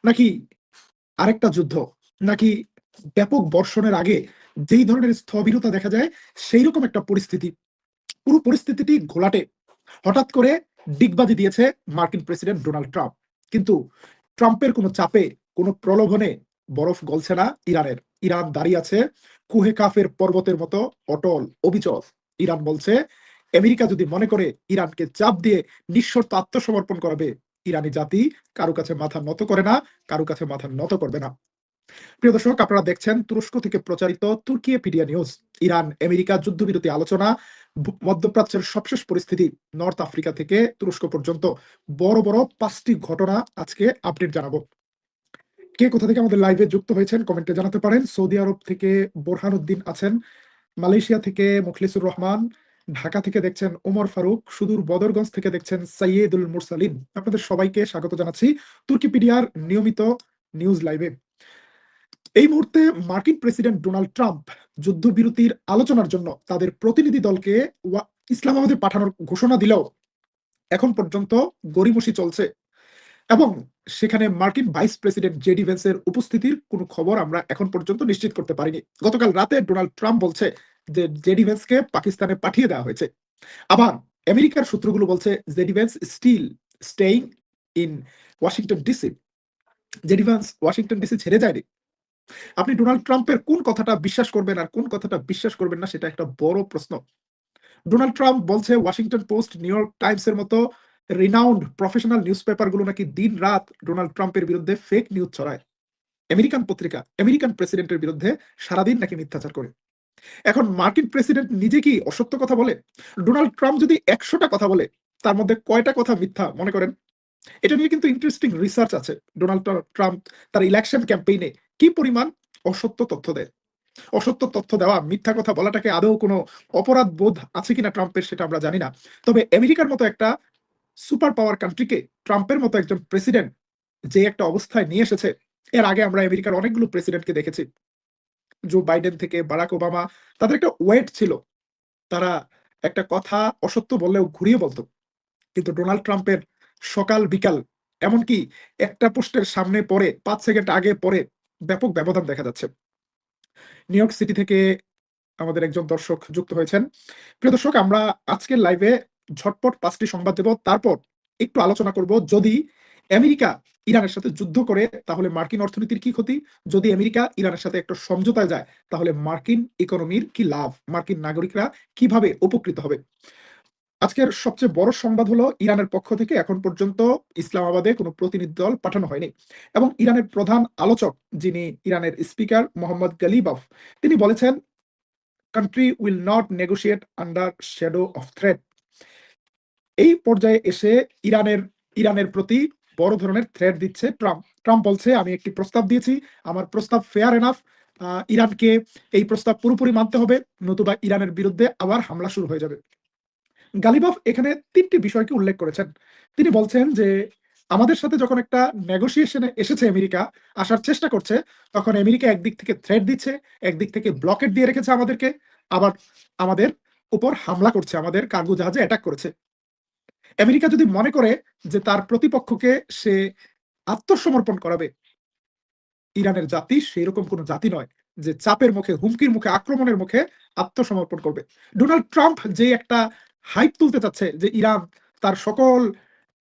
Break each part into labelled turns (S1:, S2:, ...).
S1: নাকি আরেকটা যুদ্ধ, নাকি ব্যাপক বর্ষণের আগে যেই ধরনের স্থবিরতা দেখা যায় সেই রকম একটা পরিস্থিতি। পুরো পরিস্থিতিটি ঘোলাটে। হঠাৎ করে ডিগবাজি দিয়েছে মার্কিন প্রেসিডেন্ট ডোনাল্ড ট্রাম্প। কিন্তু ট্রাম্পের কোনো চাপে, কোনো প্রলোভনে বরফ গলছে না ইরানের। ইরান দাঁড়িয়ে আছে কুহে কাফের পর্বতের মতো অটল, অবিচল। ইরান বলছে, আমেরিকা যদি মনে করে ইরানকে চাপ দিয়ে নিঃশর্ত আত্মসমর্পণ করাবে, ইরানি জাতি কারো কাছে মাথা নত করে না, কারো কাছে মাথা নত করবে না। প্রিয় দর্শক, আপনারা দেখছেন তুরস্ক থেকে প্রচারিত তুর্কিয়েপিডিয়া নিউজ। ইরান আমেরিকা যুদ্ধবিরতি আলোচনা, মধ্যপ্রাচ্যের সবশেষ পরিস্থিতি, নর্থ আফ্রিকা থেকে তুরস্ক পর্যন্ত বড় বড় 5টি ঘটনা আজকে আপডেট জানাবো। কে কোথা থেকে আমাদের লাইভে যুক্ত হয়েছেন কমেন্টে জানাতে পারেন। সৌদি আরব থেকে বোরহান উদ্দিন আছেন, মালয়েশিয়া থেকে মুখলিসুর রহমান, ঢাকা থেকে দেখছেন ওমর ফারুক, সুদূর বদরগঞ্জ থেকে দেখছেন সাইয়েদুল মুরসালিন। আপনাদের সবাইকে স্বাগত জানাচ্ছি তুর্কিপিডিয়ার নিয়মিত নিউজ লাইভে। এই মুহূর্তে মার্কিন প্রেসিডেন্ট ডোনাল্ড ট্রাম্প যুদ্ধবিরতির আলোচনার জন্য তাদের প্রতিনিধি দলকে ইসলামাবাদে পাঠানোর ঘোষণা দিলেও এখন পর্যন্ত গড়িমসি চলছে এবং সেখানে মার্কিন ভাইস প্রেসিডেন্ট জেডি ভেন্সের উপস্থিতির কোনো খবর আমরা এখন পর্যন্ত নিশ্চিত করতে পারিনি। গতকাল রাতে ডোনাল্ড ট্রাম্প বলছে যে জেডি ভেন্সকে পাকিস্তানে পাঠিয়ে দেওয়া হয়েছে। আবার আমেরিকার সূত্রগুলো বলছে JD Vance still staying in Washington DC. JD Vance Washington DC ছেড়ে যায়নি। আপনি ডোনাল্ড ট্রাম্পের কোন কথাটা বিশ্বাস করবেন আর কোন কথাটা বিশ্বাস করবেন না, সেটা একটা বড় প্রশ্ন। ডোনাল্ড ট্রাম্প বলছে Washington post, new York Times এর মতো রিনাউন্ড প্রফেশনাল নিউজ পেপারগুলো নাকি দিন রাত ডোনাল্ড ট্রাম্পের বিরুদ্ধে ফেক নিউজ ছড়ায়। আমেরিকান পত্রিকা আমেরিকান প্রেসিডেন্টের বিরুদ্ধে সারাদিন নাকি মিথ্যাচার করে। এখন মার্কিন প্রেসিডেন্ট নিজে কি অসত্য কথা বলে? ডোনাল্ড ট্রাম্প যদি 100টা কথা বলে, তার মধ্যে কয়টা কথা মিথ্যা মনে করেন? এটা নিয়ে কিন্তু ইন্টারেস্টিং রিসার্চ আছে। ডোনাল্ড ট্রাম্প তার ইলেকশন ক্যাম্পেইনে কি পরিমাণ অসত্য তথ্য দেয়। অসত্য তথ্য দেওয়া, মিথ্যা কথা বলাটাকে আদৌ কোনো অপরাধ বোধ আছে কিনা ট্রাম্পের, সেটা আমরা জানি না। তবে আমেরিকার মতো একটা সুপার পাওয়ার কান্ট্রিকে ট্রাম্পের মতো একজন প্রেসিডেন্ট যে একটা অবস্থায় নিয়ে এসেছে, এর আগে আমরা আমেরিকার অনেকগুলো প্রেসিডেন্টকে দেখেছি। জো বাইডেন থেকে বারাক ওবামা, তাদের একটা ওয়েট ছিল। তারা একটা কথা অসত্য বললেও ঘুরিয়ে বলতো। কিন্তু ডোনাল্ড ট্রাম্পের সকাল বিকাল, এমনকি একটা পোস্টের সামনে পরে 5 সেকেন্ড আগে পরে ব্যাপক ব্যবধান দেখা যাচ্ছে। নিউ ইয়র্ক সিটি থেকে আমাদের একজন দর্শক যুক্ত হয়েছেন। প্রিয় দর্শক, আমরা আজকের লাইভে ঝটপট 5টি সংবাদ দেব। তারপর একটু আলোচনা করব, যদি আমেরিকা ইরানের সাথে যুদ্ধ করে তাহলে মার্কিন অর্থনীতির কি ক্ষতি, যদি আমেরিকা ইরানের সাথে একটা সমঝোতায় যায় তাহলে মার্কিন ইকোনমির কি লাভ, মার্কিন নাগরিকরা কিভাবে উপকৃত হবে। আজকের সবচেয়ে বড় সংবাদ হলো ইরানের পক্ষ থেকে এখন পর্যন্ত ইসলামাবাদে কোনো প্রতিনিধি দল পাঠানো হয়নি এবং ইরানের প্রধান আলোচক, যিনি ইরানের স্পিকার মোহাম্মদ গালিবাফ, তিনি বলেছেন country will not negotiate under shadow of threat। এই পর্যায়ে এসে ইরানের প্রতি বড় ধরনের থ্রেট দিচ্ছে ট্রাম্প। ট্রাম্প বলছে, আমি একটি প্রস্তাব দিয়েছি, আমার প্রস্তাব ফেয়ার এনাফ, ইরানকে এই প্রস্তাব পুরোপুরি মানতে হবে, নতুবা ইরানের বিরুদ্ধে আবার হামলা শুরু হয়ে যাবে। গালিবাফ এখানে 3টি বিষয়কে উল্লেখ করেছেন। তিনি বলছেন যে আমাদের সাথে যখন একটা নেগোসিয়েশনে এসেছে আমেরিকা, আসার চেষ্টা করছে, তখন আমেরিকা একদিক থেকে থ্রেট দিচ্ছে, একদিক থেকে ব্লকেট দিয়ে রেখেছে আমাদেরকে, আবার আমাদের উপর হামলা করছে, আমাদের কার্গো জাহাজে অ্যাটাক করেছে। আমেরিকা যদি মনে করে যে তার প্রতিপক্ষকে সে আত্মসমর্পণ করাবে, ইরানের জাতি সেইরকম কোনো জাতি নয় যে চাপের মুখে, হুমকির মুখে, আক্রমণের মুখে আত্মসমর্পণ করবে। ডোনাল্ড ট্রাম্প যে একটা হাইপ তুলতে চাচ্ছে যে ইরান তার সকল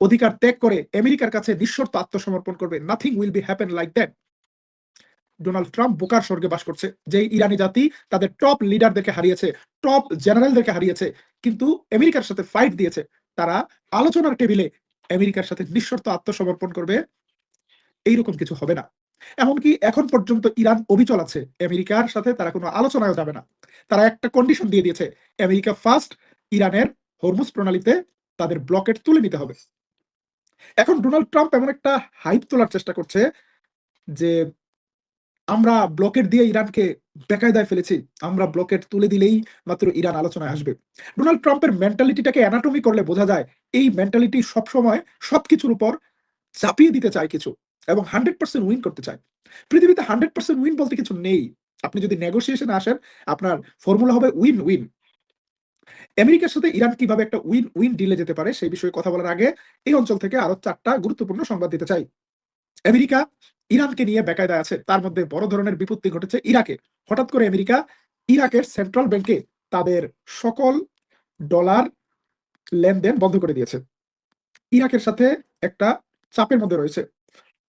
S1: অধিকার ত্যাগ করে আমেরিকার কাছে নিঃশর্ত আত্মসমর্পণ করবে, nothing will be happen like that. Donald Trump বোকার স্বর্গে বাস করছে। যে ইরানি জাতি তাদের টপ লিডারদেরকে হারিয়েছে, টপ জেনারেলদেরকে হারিয়েছে, কিন্তু আমেরিকার সাথে ফাইট দিয়েছে, তারা আলোচনার টেবিলে আমেরিকার সাথে নিঃশর্ত আত্মসমর্পণ করবে, এইরকম কিছু হবে না। এমনকি এখন পর্যন্ত ইরান অবিচল আছে, আমেরিকার সাথে তারা কোনো আলোচনায় যাবে না। তারা একটা কন্ডিশন দিয়ে দিয়েছে, আমেরিকা ফার্স্ট, ইরানের হরমুজ প্রণালীতে তাদের ব্লকেট তুলে নিতে হবে। এখন ডোনাল্ড ট্রাম্প এমন একটা হাইপ তোলার চেষ্টা করছে যে আমরা ব্লকেট দিয়ে ইরানকে বেকায়দায় ফেলেছি, আমরা ব্লকেট তুলে দিলেই মাত্র ইরান আলোচনায় আসবে। ডোনাল্ড ট্রাম্পের মেন্টালিটিটাকে অ্যানাটমি করলে বোঝা যায়, এই মেন্টালিটি সবসময় সবকিছুর উপর চাপিয়ে দিতে চায় কিছু এবং 100% উইন করতে চায়। পৃথিবীতে 100% উইন বলতে কিছু নেই। আপনি যদি নেগোসিয়েশনে আসেন, আপনার ফর্মুলা হবে উইন উইন। আমেরিকার সাথে ইরান কিভাবে একটা উইন উইন ডিলে যেতে পারে সেই বিষয়ে কথা বলার আগে এই অঞ্চল থেকে আরো 4টা গুরুত্বপূর্ণ সংবাদ দিতে চাই। আমেরিকা ইরানকে নিয়ে বেকায়দায় আছে। তার মধ্যে বড় ধরনের বিপত্তি ঘটেছে ইরাকে। হঠাৎ করে আমেরিকা ইরাকের সেন্ট্রাল ব্যাংকে তাদের সকল ডলার লেনদেন বন্ধ করে দিয়েছে। ইরাকের সাথে একটা চাপের মধ্যে রয়েছে।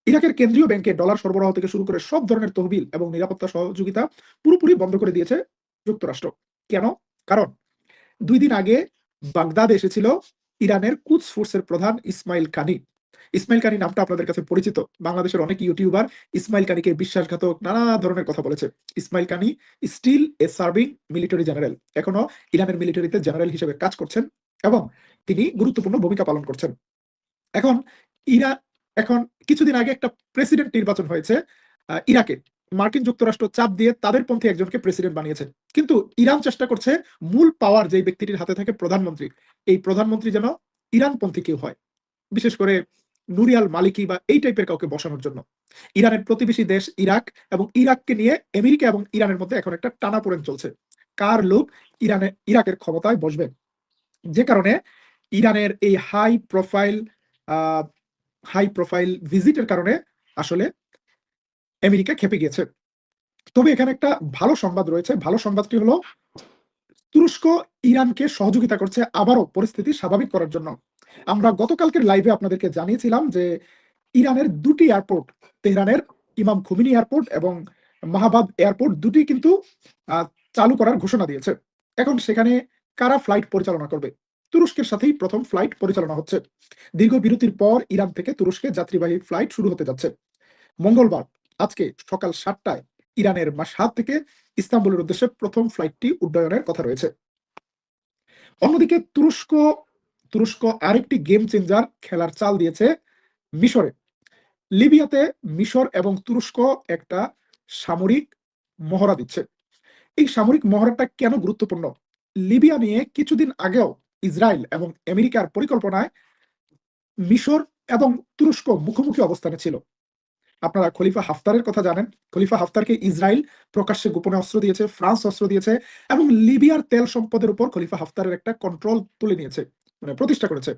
S1: ইরাকের কেন্দ্রীয় ব্যাংকে ডলার সরবরাহ থেকে শুরু করে সব ধরনের তহবিল এবং নিরাপত্তা সহযোগিতা পুরোপুরি বন্ধ করে দিয়েছে যুক্তরাষ্ট্র। কেন? কারণ ২ দিন আগে বাগদাদে এসেছিল ইরানের কুদস ফোর্সের প্রধান ইসমাইল কানি। ইসমাইল কানি নামটা আপনাদের কাছে পরিচিত। বাংলাদেশের অনেক ইউটিউবার ইসমাইল কানিকে বিশ্বাসঘাতক নানা ধরনের কথা বলেছে। ইসমাইল কানি স্টিল এ সার্ভিং মিলিটারি জেনারেল। এখনো ইরানের মিলিটারিতে জেনারেল হিসেবে কাজ করছেন এবং তিনি গুরুত্বপূর্ণ ভূমিকা পালন করছেন। এখন ইরা এখন কিছুদিন আগে একটা প্রেসিডেন্ট নির্বাচন হয়েছে ইরাকে। মার্কিন যুক্তরাষ্ট্র চাপ দিয়ে তাদের পন্থী একজনকে প্রেসিডেন্ট বানিয়েছে। কিন্তু ইরান চেষ্টা করছে মূল পাওয়ার যেই ব্যক্তিটির হাতে থাকে প্রধানমন্ত্রী, এই প্রধানমন্ত্রী যেন ইরানপন্থী কেউ হয়। বিশেষ করে নুরি আল মালিকি বা এই টাইপের কাউকে বসানোর জন্য। ইরানের প্রতিবেশী দেশ ইরাক এবং ইরাককে নিয়ে আমেরিকা এবং ইরানের মধ্যে এখন একটা টানাপোড়েন চলছে। কার লোক ইরাকের ক্ষমতায় বসবে? যে কারণে ইরানের এই হাই প্রোফাইল ভিজিটের কারণে আসলে আমেরিকা ক্ষেপে গিয়েছে। তবে এখানে একটা ভালো সংবাদ রয়েছে। ভালো সংবাদটি হলো তুরস্ক ইরানকে সহযোগিতা করছে আবারও পরিস্থিতি স্বাভাবিক করার জন্য। আমরা গতকালকের লাইভে আপনাদেরকে জানিয়েছিলাম যে ইরানের ২ টি এয়ারপোর্ট, তেহরানের ইমাম খুমেনি এয়ারপোর্ট এবং মাহবাদ এয়ারপোর্ট ২ টি কিন্তু আ চালু করার ঘোষণা দিয়েছে। এখন সেখানে কারা ফ্লাইট পরিচালনা করবে? তুরস্কের সাথেই ১ম ফ্লাইট পরিচালনা হচ্ছে। দীর্ঘ বিরতির পর ইরান থেকে তুরস্কে যাত্রীবাহী ফ্লাইট শুরু হতে যাচ্ছে। মঙ্গলবার আজকে সকাল ৭ টায় ইরানের মাশহাদ থেকে ইস্তাম্বুলের উদ্দেশ্যে ১ম ফ্লাইটটি উড্ডয়নের কথা রয়েছে। অন্যদিকে তুরস্ক আরেকটি গেম চেঞ্জার খেলার চাল দিয়েছে মিশরে। লিবিয়াতে মিশর এবং তুরস্ক একটা সামরিক মহড়া দিচ্ছে। এই সামরিক মহড়াটা কেন গুরুত্বপূর্ণ? লিবিয়া নিয়ে কিছুদিন আগেও ইসরায়েল এবং আমেরিকার পরিকল্পনায় মিশর এবং তুরস্ক মুখোমুখি অবস্থানে ছিল। আপনারা খলিফা হাফতারের কথা জানেন। খলিফা হাফতারকে ইসরায়েল প্রকাশ্যে গোপনে অস্ত্র দিয়েছে, ফ্রান্স অস্ত্র দিয়েছে এবং লিবিয়ার তেল সম্পদের উপর খলিফা হাফতারের একটা কন্ট্রোল তুলে নিয়েছে, মানে প্রতিষ্ঠা করেছে।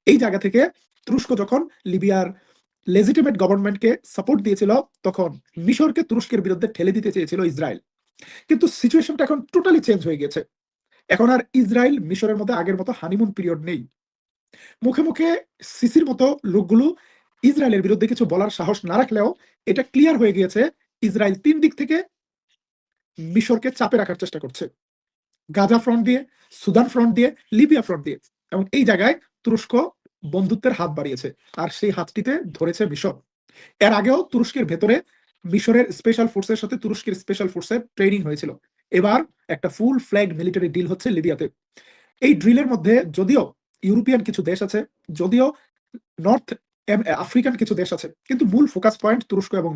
S1: এই জায়গা থেকে তুরস্ক যখন লিবিয়ার লেজিটিমেট গভর্নমেন্টকে সাপোর্ট দিয়েছিল, তখন মিশরকে তুরস্কের বিরুদ্ধে ঠেলে দিতে চেয়েছিল ইসরায়েল। কিন্তু সিচুয়েশনটা এখন টোটালি চেঞ্জ হয়ে গেছে। এখন আর ইসরায়েল মিশরের মধ্যে আগের মতো হানিমুন পিরিয়ড নেই। মুখে, মুখে সিসির মতো লোকগুলো ইসরায়েলের বিরুদ্ধে কিছু বলার সাহস না রাখলেও এটা ক্লিয়ার হয়ে গিয়েছে ইসরায়েল ৩ দিক থেকে মিশরকে চাপে রাখার চেষ্টা করছে। গাজা ফ্রন্ট দিয়ে, সুদান ফ্রন্ট দিয়ে, লিবিয়া ফ্রন্ট দিয়ে এবং এই জায়গায় তুরস্ক বন্ধুত্বের হাত বাড়িয়েছে। আর সেই হাতটিতে ধরেছে মিশর। এর আগেও তুরস্কের ভেতরে মিশরের স্পেশাল ফোর্সের সাথে তুরস্কের স্পেশাল ফোর্সের ট্রেনিং হয়েছিল। এবার একটা ফুল ফ্ল্যাগ মিলিটারি ডিল হচ্ছে লিবিয়াতে। এই ড্রিলের মধ্যে যদিও ইউরোপিয়ান কিছু দেশ আছে, যদিও নর্থ আফ্রিকান কিছু দেশ আছে, কিন্তু মূল ফোকাস পয়েন্ট তুরস্ক এবং